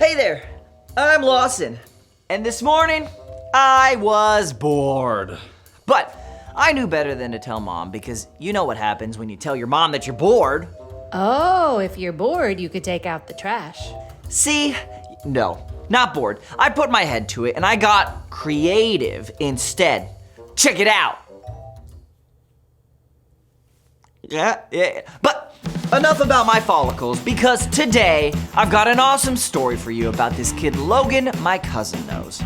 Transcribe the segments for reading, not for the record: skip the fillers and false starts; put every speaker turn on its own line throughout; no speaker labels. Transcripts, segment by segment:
Hey there, I'm Lawson, and this morning I was bored. But I knew better than to tell Mom because you know what happens when you tell your mom that you're bored.
Oh, if you're bored, you could take out the trash.
See, no, not bored. I put my head to it and I got creative instead. Check it out. Yeah, but enough about my follicles, because today I've got an awesome story for you about this kid Logan my cousin knows.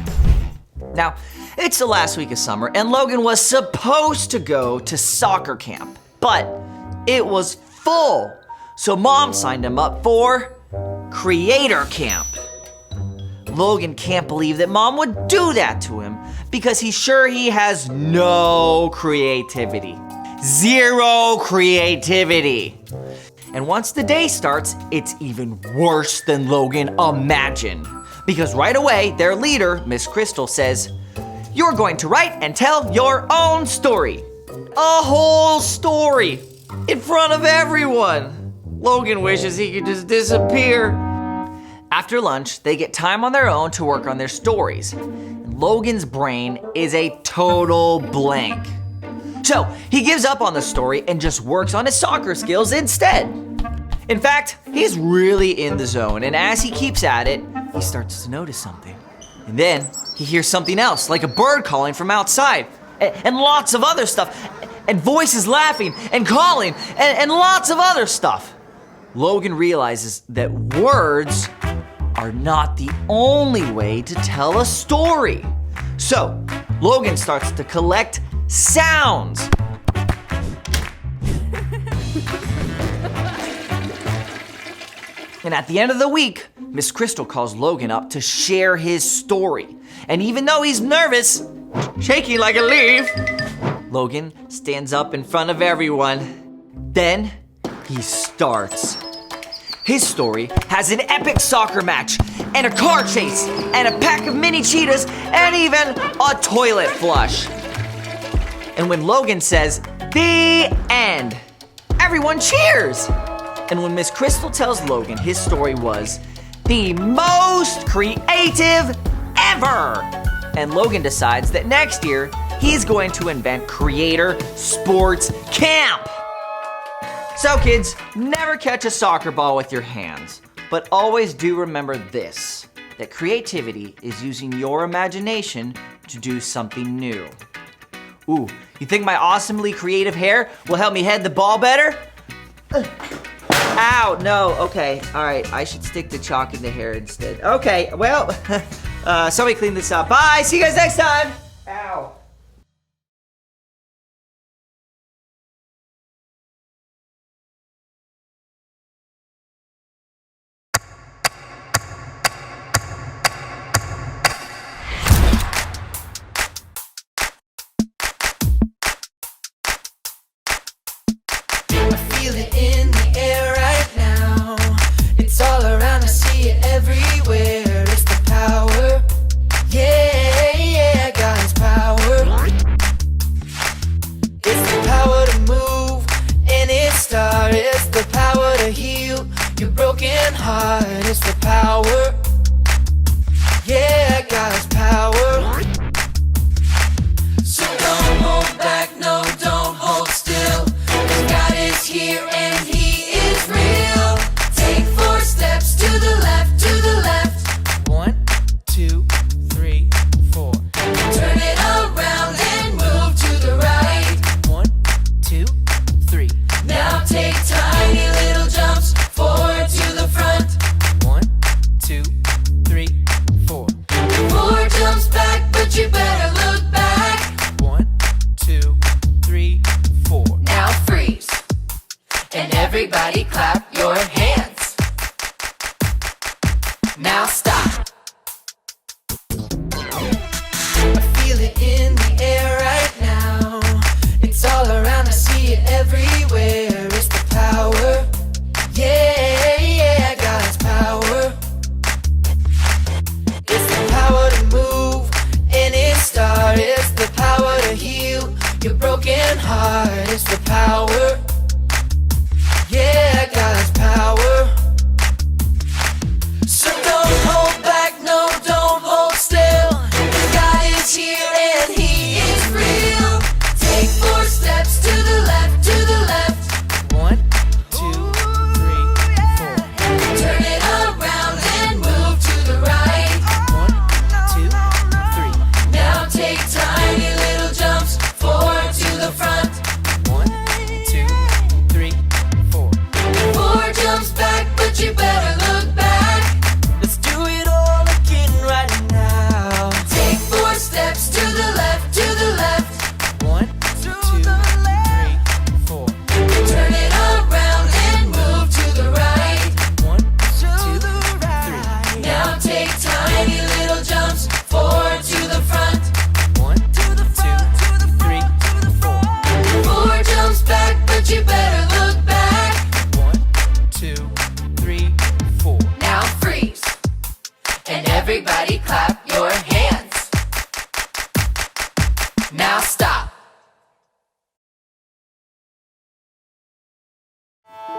Now, it's the last week of summer and Logan was supposed to go to soccer camp, but it was full. So Mom signed him up for Creator Camp. Logan can't believe that Mom would do that to him because he's sure he has no creativity. Zero creativity. And once the day starts, it's even worse than Logan imagined. Because right away, their leader, Miss Crystal, says, "You're going to write and tell your own story." A whole story in front of everyone. Logan wishes he could just disappear. After lunch, they get time on their own to work on their stories. Logan's brain is a total blank. So he gives up on the story and just works on his soccer skills instead. In fact, he's really in the zone, and as he keeps at it, he starts to notice something. And then he hears something else, like a bird calling from outside, and lots of other stuff, and voices laughing and calling, and lots of other stuff. Logan realizes that words are not the only way to tell a story. So Logan starts to collect sounds. And at the end of the week, Miss Crystal calls Logan up to share his story. And even though he's nervous, shaking like a leaf, Logan stands up in front of everyone. Then he starts. His story has an epic soccer match, and a car chase, and a pack of mini cheetahs, and even a toilet flush. And when Logan says, "The end," everyone cheers. And when Miss Crystal tells Logan his story was the most creative ever, and Logan decides that next year he's going to invent Creator Sports Camp. So kids, never catch a soccer ball with your hands, but always do remember this, that creativity is using your imagination to do something new. Ooh, you think my awesomely creative hair will help me head the ball better? Ow, no, okay, all right, I should stick the chalk in the hair instead. Okay, well, somebody clean this up. Bye, see you guys next time. Ow.
Feel it in the air right now. It's all around, I see it everywhere. It's the power, yeah, God's power. It's the power to move any star. It's the power to heal your broken heart. It's the power, yeah, God's power. So don't hold back, no, don't hold still. God is here and he is real. Take 4 steps to the left, to the left. 1, 2, 3, 4. Turn it around and move to the right. 1, 2, 3. Now take tiny little jumps forward to the front. 1, 2, 3, 4. 4 jumps back, but you better look back. 1, 2, 3, 4. Now freeze. And everybody clap your hands. Now stop. I feel it in the air right now. It's all around, I see it everywhere. It's the power, yeah, God's power. It's the power to move any star. It's the power to heal your broken heart. It's the power, yeah, God's power. So don't hold Everybody clap your hands. Now stop.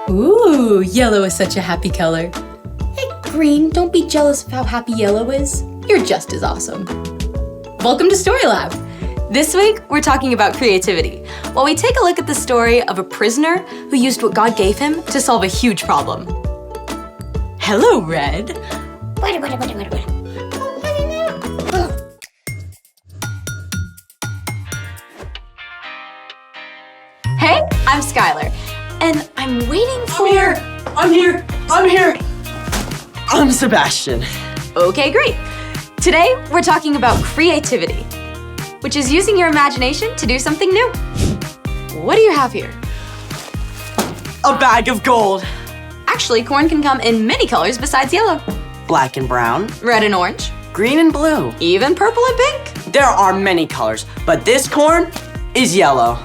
Ooh, yellow is such a happy color. Hey, green, don't be jealous of how happy yellow is. You're just as awesome. Welcome to Story Lab.
This week, we're talking about creativity, while we take a look at the story of a prisoner who used what God gave him to solve a huge problem. Hello, Red. Hey, I'm Skylar, and I'm waiting for...
I'm here! I'm Sebastian.
Okay, great. Today, we're talking about creativity, which is using your imagination to do something new. What do you have here?
A bag of gold.
Actually, corn can come in many colors besides yellow.
Black and brown.
Red and orange.
Green and blue.
Even purple and pink.
There are many colors, but this corn is yellow.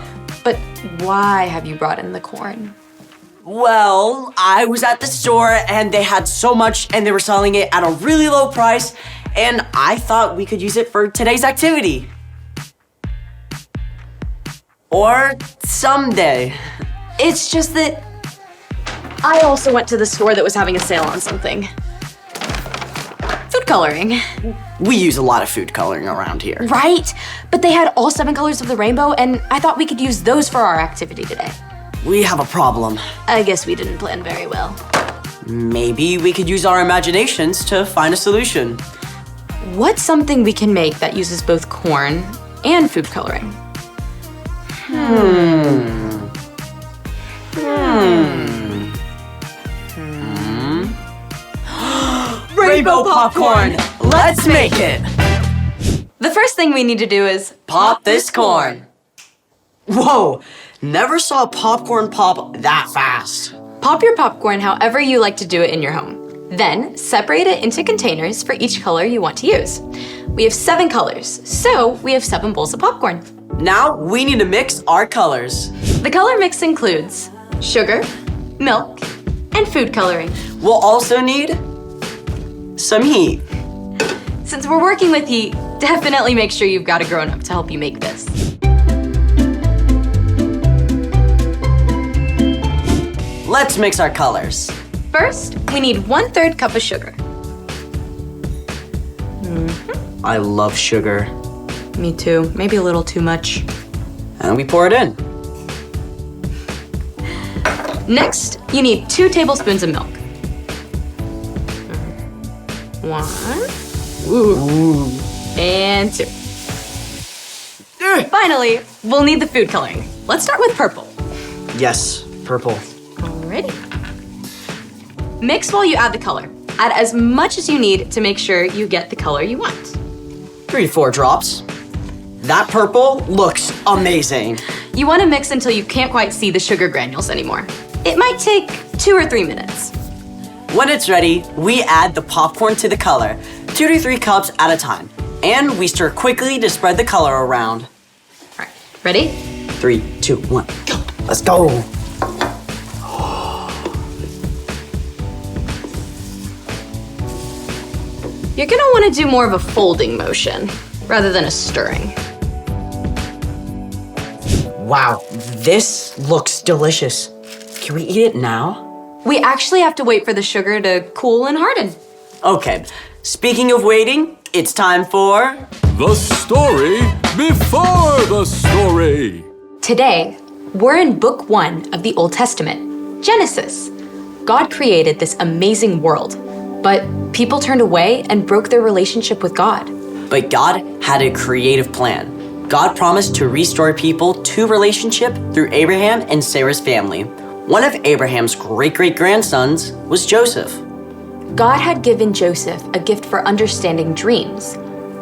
But why have you brought in the corn?
Well, I was at the store and they had so much and they were selling it at a really low price, and I thought we could use it for today's activity. Or someday.
It's just that I also went to the store that was having a sale on something. Food coloring.
We use a lot of food coloring around here.
Right? But they had all 7 colors of the rainbow, and I thought we could use those for our activity today.
We have a problem.
I guess we didn't plan very well.
Maybe we could use our imaginations to find a solution.
What's something we can make that uses both corn and food coloring?
Rainbow popcorn! Let's make it!
The first thing we need to do is
Pop this corn. Whoa, never saw popcorn pop that fast.
pop your popcorn however you like to do it in your home. Then separate it into containers for each color you want to use. We have 7 colors, so we have 7 bowls of popcorn.
Now we need to mix our colors.
The color mix includes sugar, milk, and food coloring.
We'll also need some heat.
Since we're working with heat, definitely make sure you've got a grown-up to help you make this.
Let's mix our colors.
First, we need 1/3 cup of sugar.
I love sugar.
Me too, maybe a little too much.
And we pour it in.
Next, you need 2 tablespoons of milk. 1, and 2. Finally, we'll need the food coloring. Let's start with purple.
Yes, purple.
Alrighty. Mix while you add the color. Add as much as you need to make sure you get the color you want.
3 to 4 drops. That purple looks amazing.
You want to mix until you can't quite see the sugar granules anymore. It might take 2 or 3 minutes.
When it's ready, we add the popcorn to the color, 2 to 3 cups at a time. And we stir quickly to spread the color around.
All right, ready?
3, 2, 1, go. Let's go.
You're gonna want to do more of a folding motion rather than a stirring.
Wow, this looks delicious. Can we eat it now?
We actually have to wait for the sugar to cool and harden.
Okay, speaking of waiting, it's time for...
The story before the story.
Today, we're in book 1 of the Old Testament, Genesis. God created this amazing world, but people turned away and broke their relationship with God.
But God had a creative plan. God promised to restore people to relationship through Abraham and Sarah's family. One of Abraham's great-great-grandsons was Joseph.
God had given Joseph a gift for understanding dreams,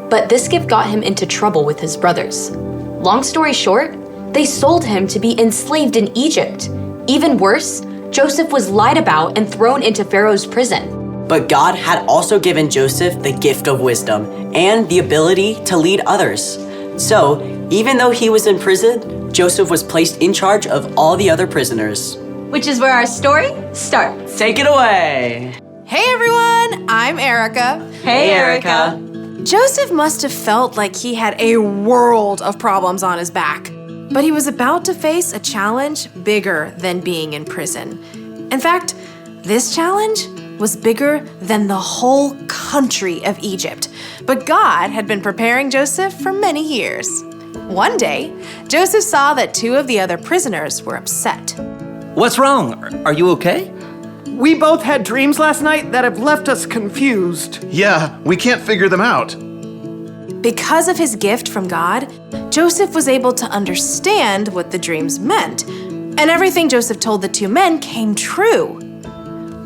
but this gift got him into trouble with his brothers. Long story short, they sold him to be enslaved in Egypt. Even worse, Joseph was lied about and thrown into Pharaoh's prison.
But God had also given Joseph the gift of wisdom and the ability to lead others. So, even though he was in prison, Joseph was placed in charge of all the other prisoners.
Which is where our story starts.
Take it away!
Hey everyone, I'm Erica.
Hey, Erica.
Joseph must have felt like he had a world of problems on his back. But he was about to face a challenge bigger than being in prison. In fact, this challenge was bigger than the whole country of Egypt. But God had been preparing Joseph for many years. One day, Joseph saw that two of the other prisoners were upset.
What's wrong? Are you okay?
We both had dreams last night that have left us confused.
Yeah, we can't figure them out.
Because of his gift from God, Joseph was able to understand what the dreams meant, and everything Joseph told the two men came true.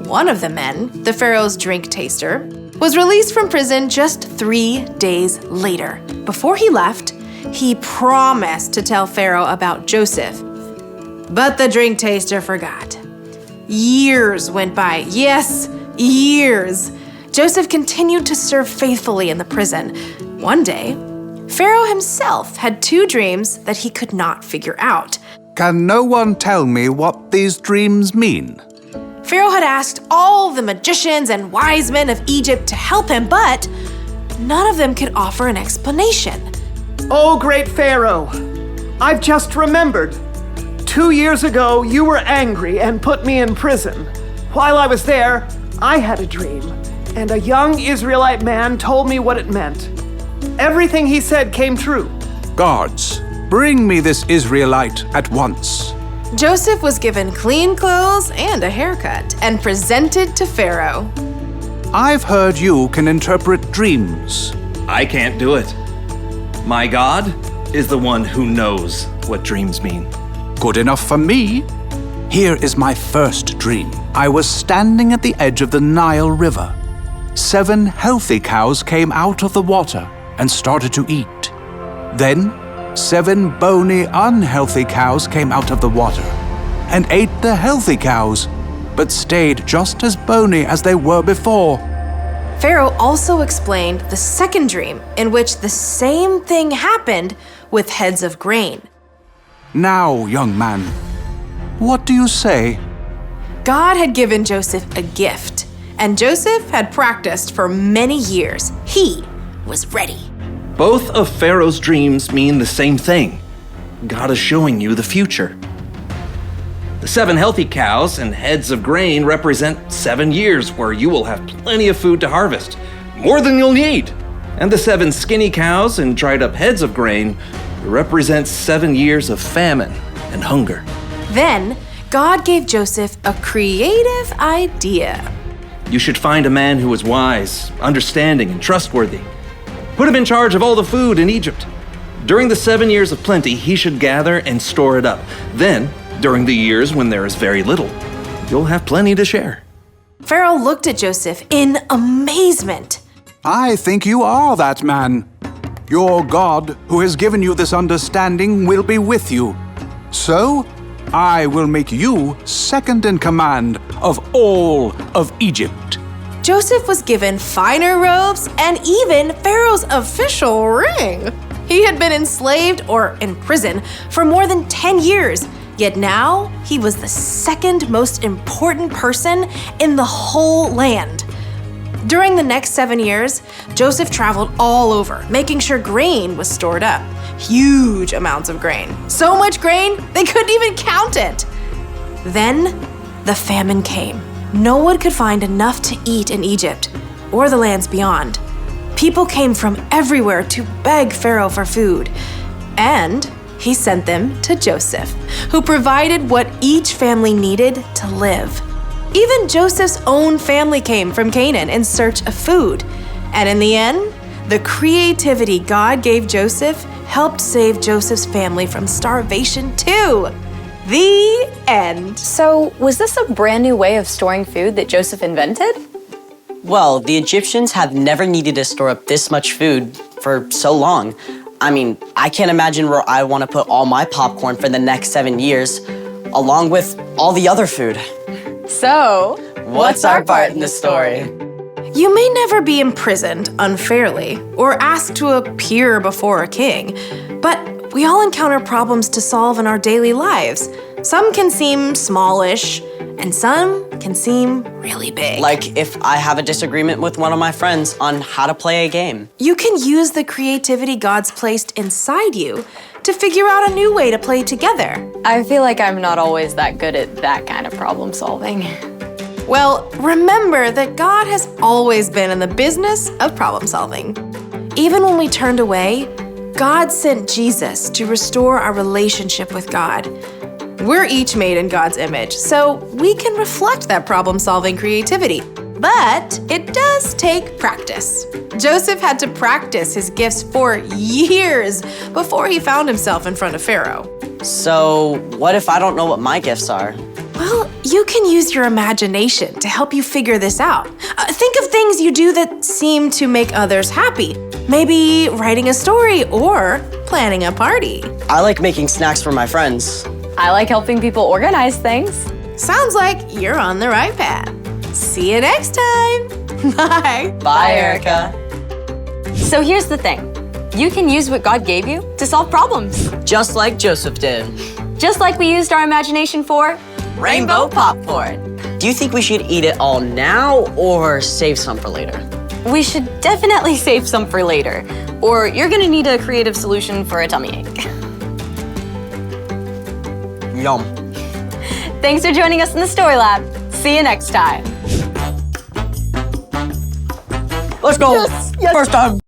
One of the men, the Pharaoh's drink taster, was released from prison just 3 days later. Before he left, he promised to tell Pharaoh about Joseph. But the drink taster forgot. Years went by. Yes, years. Joseph continued to serve faithfully in the prison. One day, Pharaoh himself had 2 dreams that he could not figure out.
Can no one tell me what these dreams mean?
Pharaoh had asked all the magicians and wise men of Egypt to help him, but none of them could offer an explanation.
Oh, great Pharaoh, I've just remembered. 2 years ago, you were angry and put me in prison. While I was there, I had a dream, and a young Israelite man told me what it meant. Everything he said came true.
Guards, bring me this Israelite at once.
Joseph was given clean clothes and a haircut and presented to Pharaoh.
I've heard you can interpret dreams.
I can't do it. My God is the one who knows what dreams mean.
Good enough for me. Here is my first dream. I was standing at the edge of the Nile River. 7 healthy cows came out of the water and started to eat. Then 7 bony, unhealthy cows came out of the water and ate the healthy cows, but stayed just as bony as they were before.
Pharaoh also explained the second dream, in which the same thing happened with heads of grain.
Now, young man, what do you say?
God had given Joseph a gift, and Joseph had practiced for many years. He was ready.
Both of Pharaoh's dreams mean the same thing. God is showing you the future. The 7 healthy cows and heads of grain represent 7 years where you will have plenty of food to harvest, more than you'll need. And the 7 skinny cows and dried up heads of grain represent 7 years of famine and hunger.
Then, God gave Joseph a creative idea.
You should find a man who is wise, understanding, and trustworthy. Put him in charge of all the food in Egypt. During the 7 years of plenty, he should gather and store it up. Then, during the years when there is very little, you'll have plenty to share.
Pharaoh looked at Joseph in amazement.
I think you are that man. Your God, who has given you this understanding, will be with you. So, I will make you second in command of all of Egypt.
Joseph was given finer robes and even Pharaoh's official ring. He had been enslaved or in prison for more than 10 years, yet now he was the second most important person in the whole land. During the next 7 years, Joseph traveled all over, making sure grain was stored up. Huge amounts of grain. So much grain, they couldn't even count it. Then, the famine came. No one could find enough to eat in Egypt or the lands beyond. People came from everywhere to beg Pharaoh for food. And he sent them to Joseph, who provided what each family needed to live. Even Joseph's own family came from Canaan in search of food. And in the end, the creativity God gave Joseph helped save Joseph's family from starvation too. The end.
So, was this a brand new way of storing food that Joseph invented?
Well, the Egyptians have never needed to store up this much food for so long. I mean, I can't imagine where I want to put all my popcorn for the next 7 years, along with all the other food.
So,
What's our part in the story?
You may never be imprisoned unfairly or asked to appear before a king, but we all encounter problems to solve in our daily lives. Some can seem smallish, and some can seem really big.
Like if I have a disagreement with one of my friends on how to play a game.
You can use the creativity God's placed inside you to figure out a new way to play together.
I feel like I'm not always that good at that kind of problem solving.
Well, remember that God has always been in the business of problem solving. Even when we turned away, God sent Jesus to restore our relationship with God. We're each made in God's image, so we can reflect that problem-solving creativity. But it does take practice. Joseph had to practice his gifts for years before he found himself in front of Pharaoh.
So what if I don't know what my gifts are?
Well, you can use your imagination to help you figure this out. Think of things you do that seem to make others happy. Maybe writing a story or planning a party.
I like making snacks for my friends.
I like helping people organize things.
Sounds like you're on the right path. See you next time. Bye.
Bye, Erica.
So here's the thing. You can use what God gave you to solve problems.
Just like Joseph did.
Just like we used our imagination for
Rainbow popcorn. Do you think we should eat it all now or save some for later?
We should definitely save some for later, or you're gonna need a creative solution for a tummy ache.
Yum.
Thanks for joining us in the Story Lab. See you next time.
Let's go. Yes. First time.